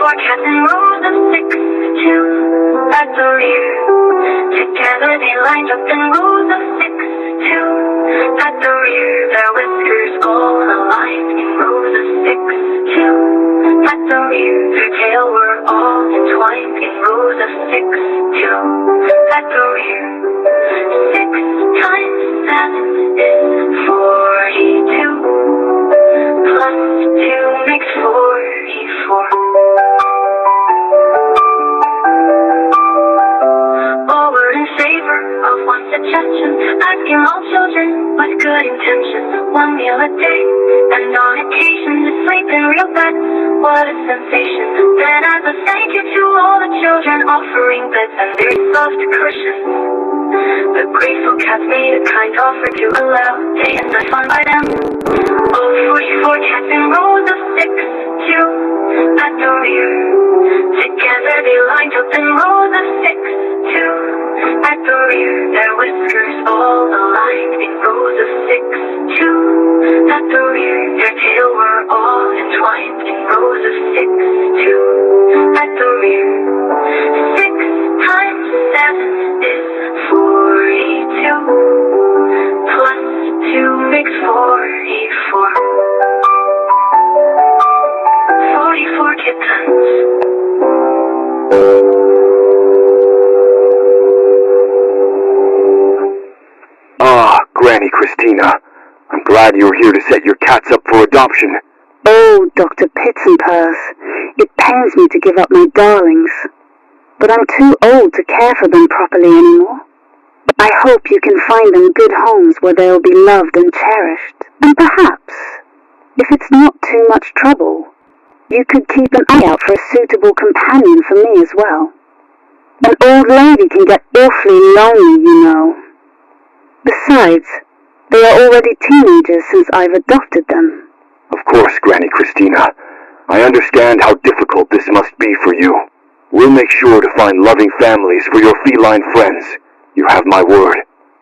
44 cats in rows of 6, 2 at the rear. Together they lined up in rows of 6, 2 at the rear. Their whiskers all aligned in rows of 6, 2 at the rear. Their tail were all entwined in rows of 6, 2 at the rear. 6 times 7 is 42. Plus 2 makes 44. All were in favor of one suggestion, asking all children with good intentions. 1 meal a day, and on occasion to sleep in real beds. What a sensation. Then as a thank you to all the children, offering beds and very soft cushions. The grateful cats made a kind offer to allow day and night fun by them. All 44 cats in rows of 6, 2 at the rear. Together they lined up in rows of 6, 2 at the rear. Their whiskers all aligned in rows of 6, 2 at the rear. Their tail were all entwined in rows of 6, 2 at the rear. 6 times 7 is 42. Plus 2 makes 44. 44 kittens. Granny Christina, I'm glad you're here to set your cats up for adoption. Oh, Dr. Kittens, it pains me to give up my darlings, but I'm too old to care for them properly anymore. I hope you can find them good homes where they'll be loved and cherished. And perhaps, if it's not too much trouble, you could keep an eye out for a suitable companion for me as well. An old lady can get awfully lonely, you know. Besides, they are already teenagers since I've adopted them. Of course, Granny Christina. I understand how difficult this must be for you. We'll make sure to find loving families for your feline friends. You have my word.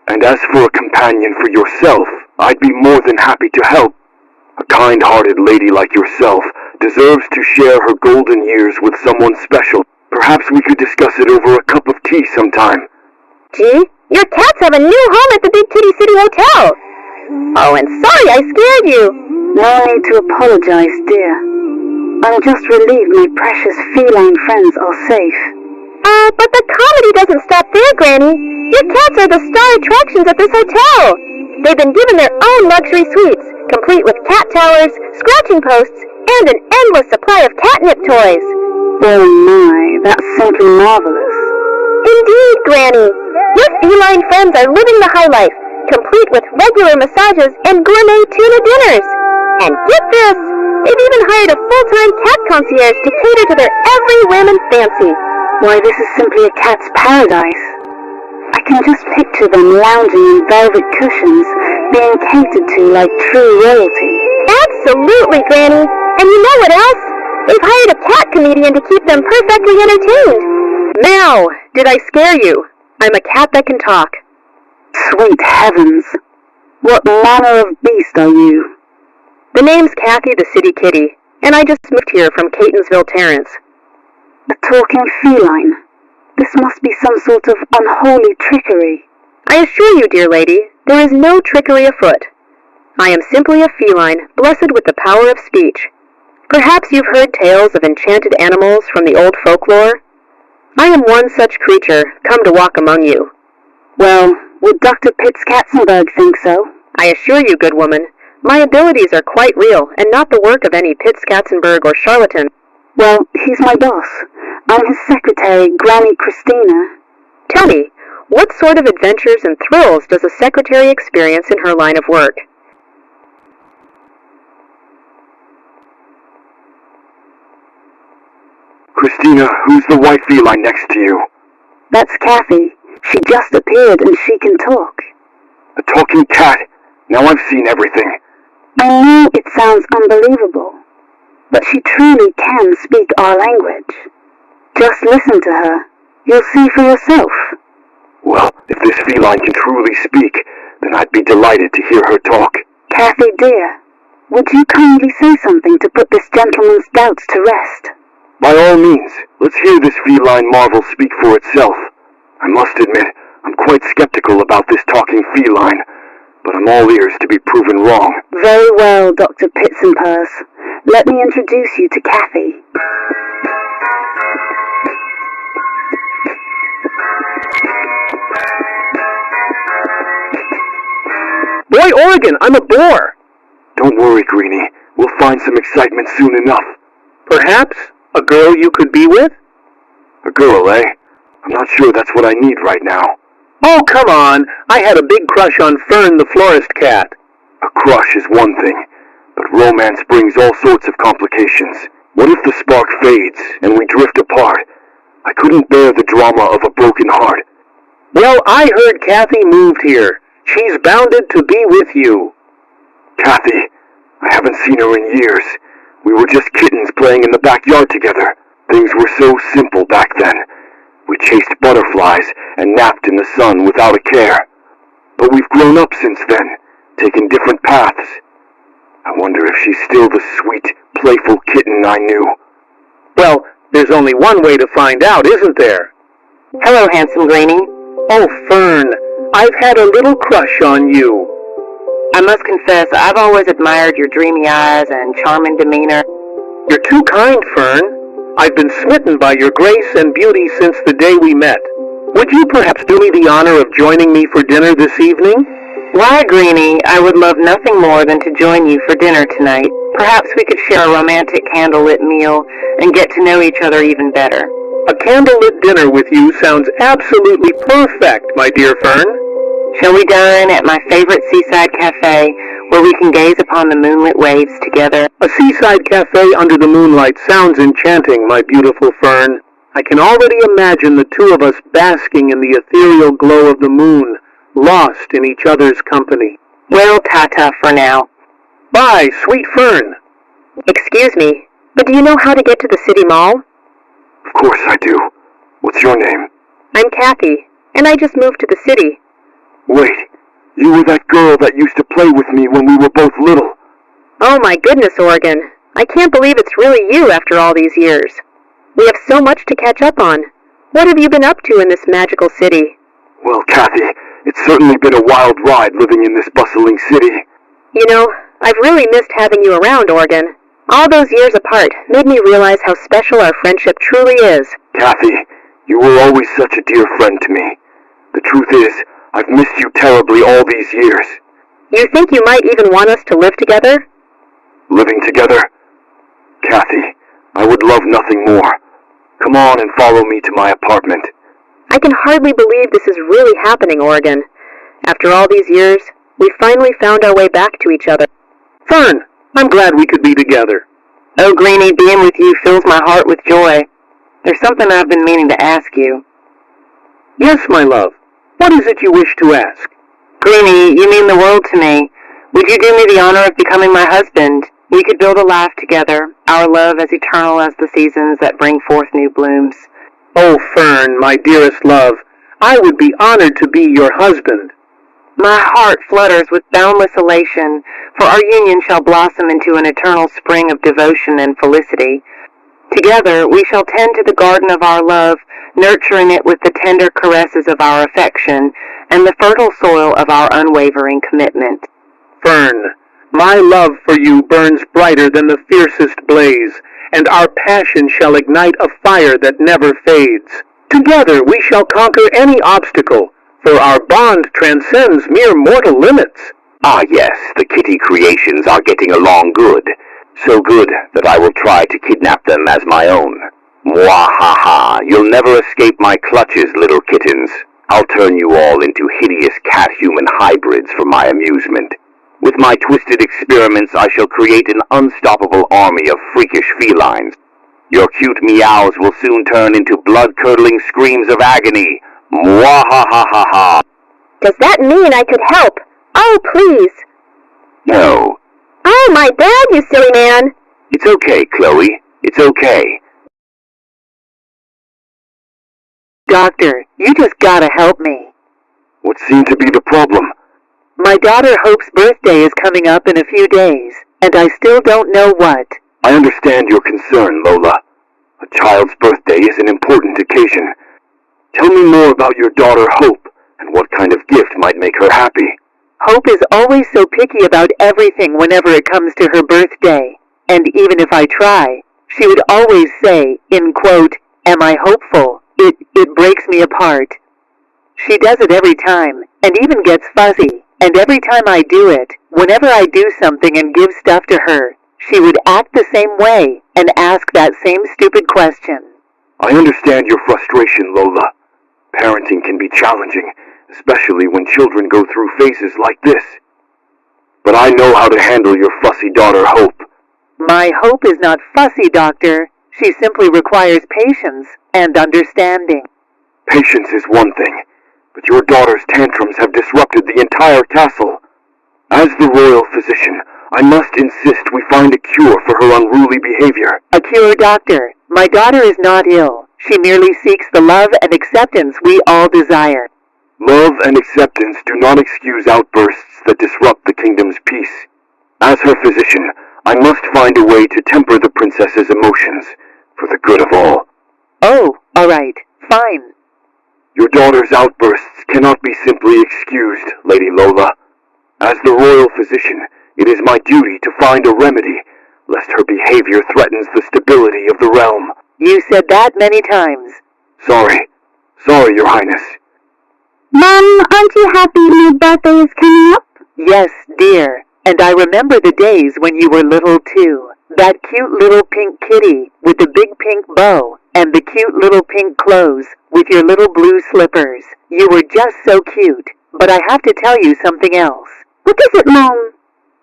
And as for a companion for yourself, I'd be more than happy to help. A kind-hearted lady like yourself deserves to share her golden years with someone special. Perhaps we could discuss it over a cup of tea sometime. Gee, your cats have a new home at the Big Kitty City Hotel. Oh, and sorry I scared you. No need to apologize, dear. I'm just relieved my precious feline friends are safe. But the comedy doesn't stop there, Granny. Your cats are the star attractions at this hotel. They've been given their own luxury suites, complete with cat towers, scratching posts, and an endless supply of catnip toys. Oh my, that's simply marvelous. Indeed, Granny. Your feline friends are living the high life, complete with regular massages and gourmet tuna dinners. And get this, they've even hired a full-time cat concierge to cater to their every whim and fancy. Why, this is simply a cat's paradise. I can just picture them lounging in velvet cushions, being catered to like true royalty. Absolutely, Granny. And you know what else? They've hired a cat comedian to keep them perfectly entertained. Now, did I scare you? I'm a cat that can talk. Sweet heavens! What manner of beast are you? The name's Kathy the City Kitty, and I just moved here from Catonsville Terrace. A talking feline? This must be some sort of unholy trickery. I assure you, dear lady, there is no trickery afoot. I am simply a feline, blessed with the power of speech. Perhaps you've heard tales of enchanted animals from the old folklore? I am one such creature, come to walk among you. Well, would Dr. Pitts Katzenberg think so? I assure you, good woman, my abilities are quite real, and not the work of any Pitts Katzenberg or charlatan. Well, he's my boss. I'm his secretary, Granny Christina. Tell me, what sort of adventures and thrills does a secretary experience in her line of work? Christina, who's the white feline next to you? That's Kathy. She just appeared and she can talk. A talking cat? Now I've seen everything. I know it sounds unbelievable, but she truly can speak our language. Just listen to her. You'll see for yourself. Well, if this feline can truly speak, then I'd be delighted to hear her talk. Kathy, dear, would you kindly say something to put this gentleman's doubts to rest? By all means, let's hear this feline marvel speak for itself. I must admit, I'm quite skeptical about this talking feline, but I'm all ears to be proven wrong. Very well, Dr. Pitsenpurse. Let me introduce you to Kathy. Boy, Oregon, I'm a bore. Don't worry, Greenie. We'll find some excitement soon enough. Perhaps a girl you could be with? A girl, eh? I'm not sure that's what I need right now. Oh, come on. I had a big crush on Fern the florist cat. A crush is one thing, but romance brings all sorts of complications. What if the spark fades and we drift apart? I couldn't bear the drama of a broken heart. Well, I heard Kathy moved here. She's bounded to be with you. Kathy, I haven't seen her in years. We were just kittens playing in the backyard together. Things were so simple back then. We chased butterflies and napped in the sun without a care. But we've grown up since then, taken different paths. I wonder if she's still the sweet, playful kitten I knew. Well, there's only one way to find out, isn't there? Hello, handsome Greenie. Oh, Fern, I've had a little crush on you. I must confess, I've always admired your dreamy eyes and charming demeanor. You're too kind, Fern. I've been smitten by your grace and beauty since the day we met. Would you perhaps do me the honor of joining me for dinner this evening? Why, Greenie, I would love nothing more than to join you for dinner tonight. Perhaps we could share a romantic candlelit meal and get to know each other even better. A candlelit dinner with you sounds absolutely perfect, my dear Fern. Shall we dine at my favorite seaside cafe where we can gaze upon the moonlit waves together? A seaside cafe under the moonlight sounds enchanting, my beautiful Fern. I can already imagine the two of us basking in the ethereal glow of the moon, lost in each other's company. Well, ta-ta for now. Bye, sweet Fern. Excuse me, but do you know how to get to the city mall? Of course I do. What's your name? I'm Kathy, and I just moved to the city. Wait, you were that girl that used to play with me when we were both little. Oh my goodness, Oregon. I can't believe it's really you after all these years. We have so much to catch up on. What have you been up to in this magical city? Well, Kathy, it's certainly been a wild ride living in this bustling city. You know, I've really missed having you around, Oregon. All those years apart made me realize how special our friendship truly is. Kathy, you were always such a dear friend to me. The truth is, I've missed you terribly all these years. You think you might even want us to live together? Living together? Kathy, I would love nothing more. Come on and follow me to my apartment. I can hardly believe this is really happening, Oregon. After all these years, we finally found our way back to each other. Fern, I'm glad we could be together. Oh, Greenie, being with you fills my heart with joy. There's something I've been meaning to ask you. Yes, my love. What is it you wish to ask? Greenie, you mean the world to me. Would you do me the honor of becoming my husband? We could build a life together, our love as eternal as the seasons that bring forth new blooms. Oh, Fern, my dearest love, I would be honored to be your husband. My heart flutters with boundless elation, for our union shall blossom into an eternal spring of devotion and felicity. Together we shall tend to the garden of our love, nurturing it with the tender caresses of our affection and the fertile soil of our unwavering commitment. Fern, my love for you burns brighter than the fiercest blaze, and our passion shall ignite a fire that never fades. Together we shall conquer any obstacle, for our bond transcends mere mortal limits. Ah yes, the kitty creations are getting along good. So good that I will try to kidnap them as my own. Mwahaha, you'll never escape my clutches, little kittens. I'll turn you all into hideous cat-human hybrids for my amusement. With my twisted experiments, I shall create an unstoppable army of freakish felines. Your cute meows will soon turn into blood-curdling screams of agony. Mwahahaha. Does that mean I could help? Oh, please. No. Oh, my dad, you silly man. It's okay, Chloe. It's okay. Doctor, you just gotta help me. What seemed to be the problem? My daughter Hope's birthday is coming up in a few days, and I still don't know what. I understand your concern, Lola. A child's birthday is an important occasion. Tell me more about your daughter Hope and what kind of gift might make her happy. Hope is always so picky about everything whenever it comes to her birthday. And even if I try, she would always say, in quote, "Am I hopeful?" It breaks me apart. She does it every time, and even gets fuzzy. And every time I do it, whenever I do something and give stuff to her, she would act the same way and ask that same stupid question. I understand your frustration, Lola. Parenting can be challenging, especially when children go through phases like this. But I know how to handle your fussy daughter, Hope. My Hope is not fussy, Doctor. She simply requires patience and understanding. Patience is one thing, but your daughter's tantrums have disrupted the entire castle. As the royal physician, I must insist we find a cure for her unruly behavior. A cure, Doctor. My daughter is not ill. She merely seeks the love and acceptance we all desire. Love and acceptance do not excuse outbursts that disrupt the kingdom's peace. As her physician, I must find a way to temper the princess's emotions, for the good of all. Oh, all right. Fine. Your daughter's outbursts cannot be simply excused, Lady Lola. As the royal physician, it is my duty to find a remedy, lest her behavior threatens the stability of the realm. You said that many times. Sorry, Your Highness. Mom, aren't you happy my birthday is coming up? Yes, dear. And I remember the days when you were little too. That cute little pink kitty with the big pink bow and the cute little pink clothes with your little blue slippers. You were just so cute. But I have to tell you something else. What is it, Mom?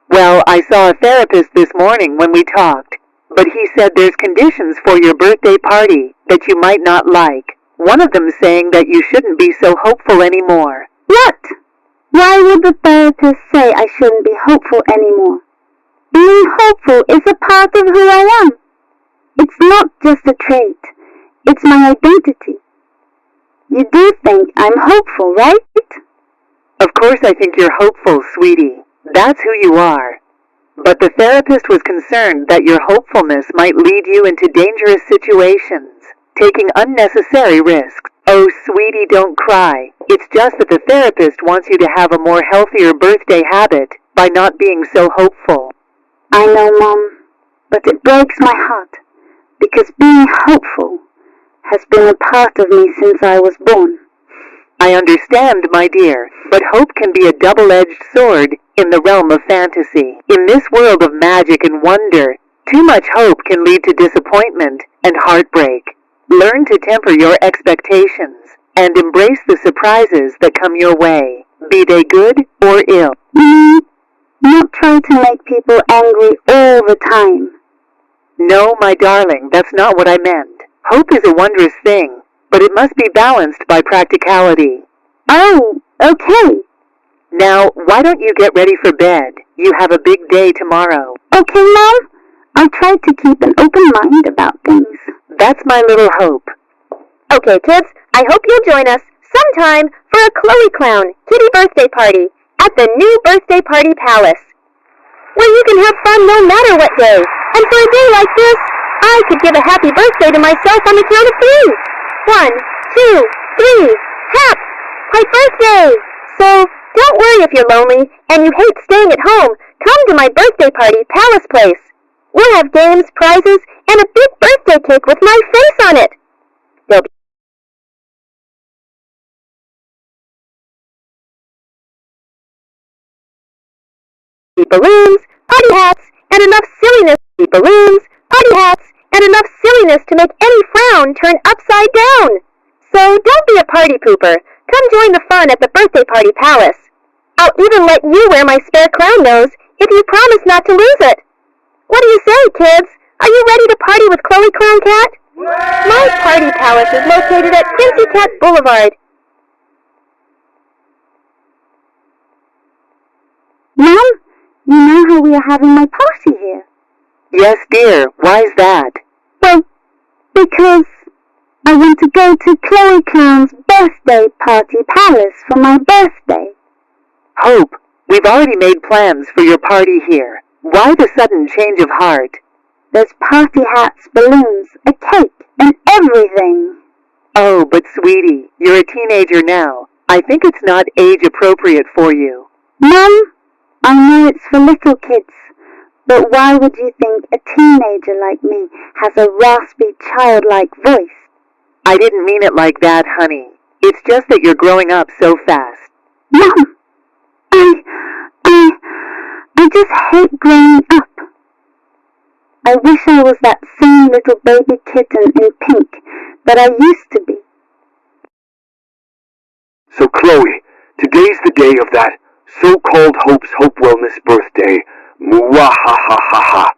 Well, I saw a therapist this morning when we talked, but he said there's conditions for your birthday party that you might not like. One of them saying that you shouldn't be so hopeful anymore. What? Why would the therapist say I shouldn't be hopeful anymore? Being hopeful is a part of who I am. It's not just a trait. It's my identity. You do think I'm hopeful, right? Of course I think you're hopeful, sweetie. That's who you are. But the therapist was concerned that your hopefulness might lead you into dangerous situations, taking unnecessary risks. Oh, sweetie, don't cry. It's just that the therapist wants you to have a more healthier birthday habit by not being so hopeful. I know, Mom, but it breaks my heart, because being hopeful has been a part of me since I was born. I understand, my dear, but hope can be a double-edged sword in the realm of fantasy. In this world of magic and wonder, too much hope can lead to disappointment and heartbreak. Learn to temper your expectations and embrace the surprises that come your way, be they good or ill. Not try to make people angry all the time. No, my darling, that's not what I meant. Hope is a wondrous thing, but it must be balanced by practicality. Oh, okay. Now, why don't you get ready for bed? You have a big day tomorrow. Okay, Mom. I'll try to keep an open mind about things. That's my little hope. Okay, kids, I hope you'll join us sometime for a Chloe Clown kitty birthday party at the new Birthday Party Palace, where you can have fun no matter what day. And for a day like this, I could give a happy birthday to myself on the count of 3. 1, 2, 3, hap! My birthday! So, don't worry if you're lonely and you hate staying at home. Come to my birthday party, Palace Place. We'll have games, prizes, and a big birthday cake with my face on it. There'll be balloons, party hats, and enough silliness. Balloons, party hats, and enough silliness to make any frown turn upside down. So don't be a party pooper. Come join the fun at the Birthday Party Palace. I'll even let you wear my spare clown nose if you promise not to lose it. What do you say, kids? Are you ready to party with Chloe Clown Cat? My party palace is located at Quincy Cat Boulevard. Mom, you know how we are having my party here? Yes, dear. Why's that? Well, because I want to go to Chloe Clown's birthday party palace for my birthday. Hope, we've already made plans for your party here. Why the sudden change of heart? There's party hats, balloons, a cake, everything. Oh, but sweetie, you're a teenager now. I think it's not age appropriate for you. Mum, I know it's for little kids, but why would you think a teenager like me has a raspy, childlike voice? I didn't mean it like that, honey. It's just that you're growing up so fast. Mum, I just hate growing up. I wish I was that same little baby kitten in pink that I used to be. So Chloe, today's the day of that so-called Hope's Hope Wellness birthday. Mwahahaha.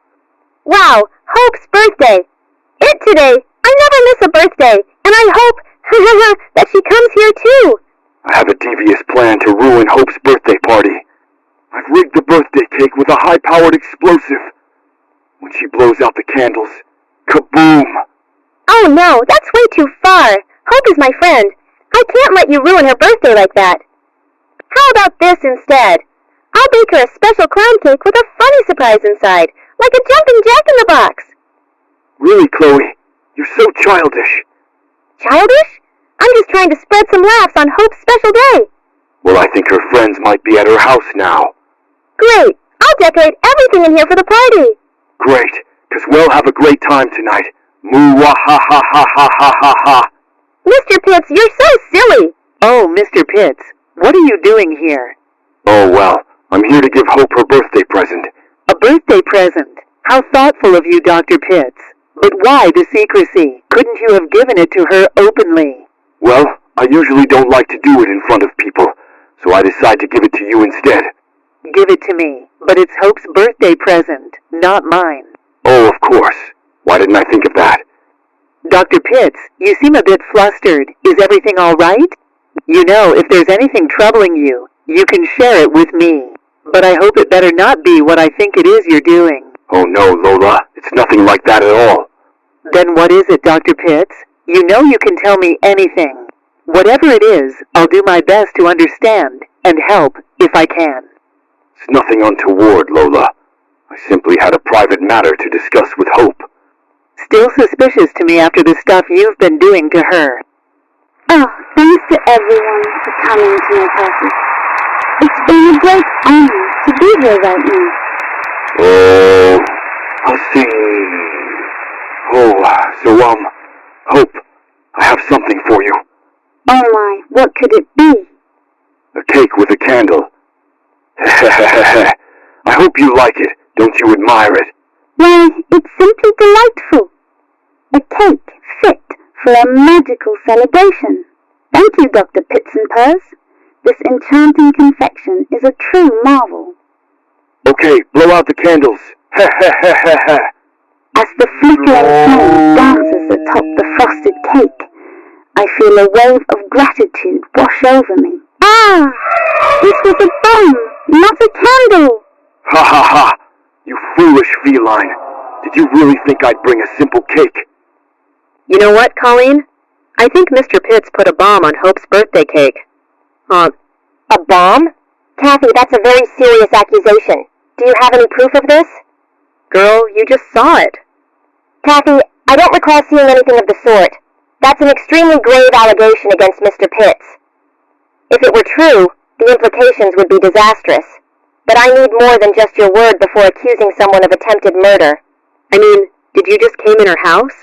Wow, Hope's birthday! It today! I never miss a birthday, and I hope that she comes here too. I have a devious plan to ruin Hope's birthday party. I've rigged the birthday cake with a high-powered explosive. When she blows out the candles, kaboom! Oh no, that's way too far. Hope is my friend. I can't let you ruin her birthday like that. How about this instead? I'll bake her a special clown cake with a funny surprise inside, like a jumping jack-in-the-box. Really, Chloe? You're so childish. Childish? I'm just trying to spread some laughs on Hope's special day. Well, I think her friends might be at her house now. Great! I'll decorate everything in here for the party. Great, 'cause we'll have a great time tonight. Mwahahahahaha. Mr. Pitts, you're so silly. Oh, Mr. Pitts, what are you doing here? Oh, well, I'm here to give Hope her birthday present. A birthday present? How thoughtful of you, Dr. Pitts. But why the secrecy? Couldn't you have given it to her openly? Well, I usually don't like to do it in front of people, so I decide to give it to you instead. Give it to me, but it's Hope's birthday present, not mine. Oh, of course. Why didn't I think of that? Dr. Pitts, you seem a bit flustered. Is everything all right? You know, if there's anything troubling you, you can share it with me. But I hope it better not be what I think it is you're doing. Oh no, Lola. It's nothing like that at all. Then what is it, Dr. Pitts? You know you can tell me anything. Whatever it is, I'll do my best to understand and help if I can. It's nothing untoward, Lola. I simply had a private matter to discuss with Hope. Still suspicious to me after the stuff you've been doing to her. Oh, thanks to everyone for coming to my party. It's been a great honor to be here right now. Oh, I'll see. Oh, so, Hope, I have something for you. Oh my, what could it be? A cake with a candle. I hope you like it. Don't you admire it? Why, it's simply delightful. A cake fit for a magical celebration. Thank you, Dr. Pitsenpers. This enchanting confection is a true marvel. Okay, blow out the candles. As the flickering flame dances atop the frosted cake, I feel a wave of gratitude wash over me. Ah! This was a bomb, not a candle! Ha ha ha! You foolish feline. Did you really think I'd bring a simple cake? You know what, Colleen? I think Mr. Pitts put a bomb on Hope's birthday cake. A bomb? Kathy, that's a very serious accusation. Do you have any proof of this? Girl, you just saw it. Kathy, I don't recall seeing anything of the sort. That's an extremely grave allegation against Mr. Pitts. If it were true, the implications would be disastrous. But I need more than just your word before accusing someone of attempted murder. I mean, did you just came in her house?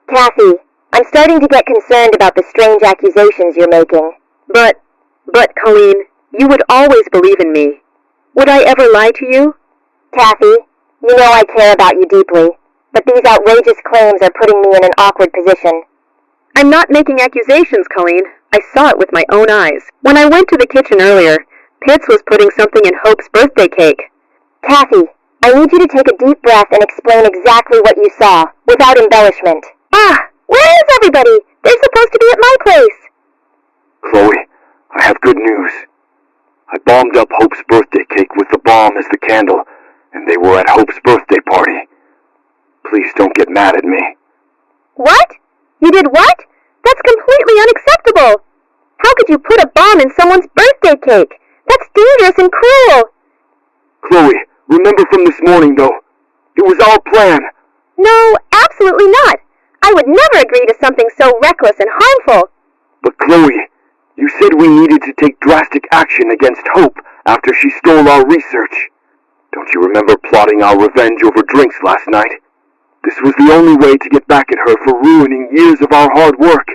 Kathy, I'm starting to get concerned about the strange accusations you're making. But, Colleen, you would always believe in me. Would I ever lie to you? Kathy, you know I care about you deeply, but these outrageous claims are putting me in an awkward position. I'm not making accusations, Colleen. I saw it with my own eyes. When I went to the kitchen earlier, Pitts was putting something in Hope's birthday cake. Kathy, I need you to take a deep breath and explain exactly what you saw, without embellishment. Ah, where is everybody? They're supposed to be at my place. Chloe, I have good news. I bombed up Hope's birthday cake with the bomb as the candle, and they were at Hope's birthday party. Please don't get mad at me. What? You did what? That's completely unacceptable. How could you put a bomb in someone's birthday cake? That's dangerous and cruel. Chloe, remember from this morning, though. It was our plan. No, absolutely not. I I would never agree to something so reckless and harmful. But Chloe, you said we needed to take drastic action against Hope after she stole our research. Don't you remember plotting our revenge over drinks last night? This was the only way to get back at her for ruining years of our hard work.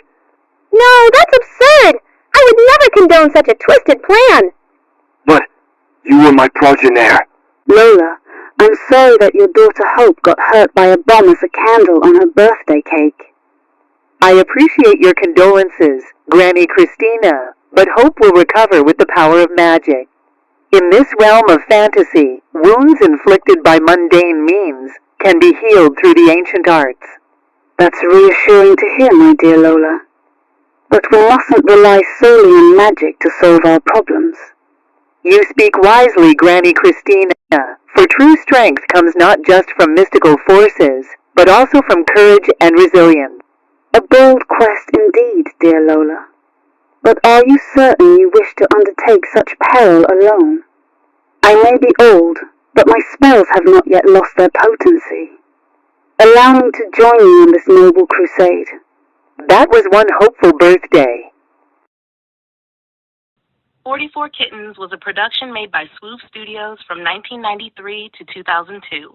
No, that's absurd. I would never condone such a twisted plan. But you were my progenitor. Lola, I'm sorry that your daughter Hope got hurt by a bomb as a candle on her birthday cake. I appreciate your condolences, Granny Christina, but Hope will recover with the power of magic. In this realm of fantasy, wounds inflicted by mundane means can be healed through the ancient arts. That's reassuring to hear, my dear Lola. But we mustn't rely solely on magic to solve our problems. You speak wisely, Granny Christina, for true strength comes not just from mystical forces, but also from courage and resilience. A bold quest indeed, dear Lola. But are you certain you wish to undertake such peril alone? I may be old, but my spells have not yet lost their potency. Allow me to join you in this noble crusade. That was one hopeful birthday. 44 Kittens was a production made by Swoop Studios from 1993 to 2002.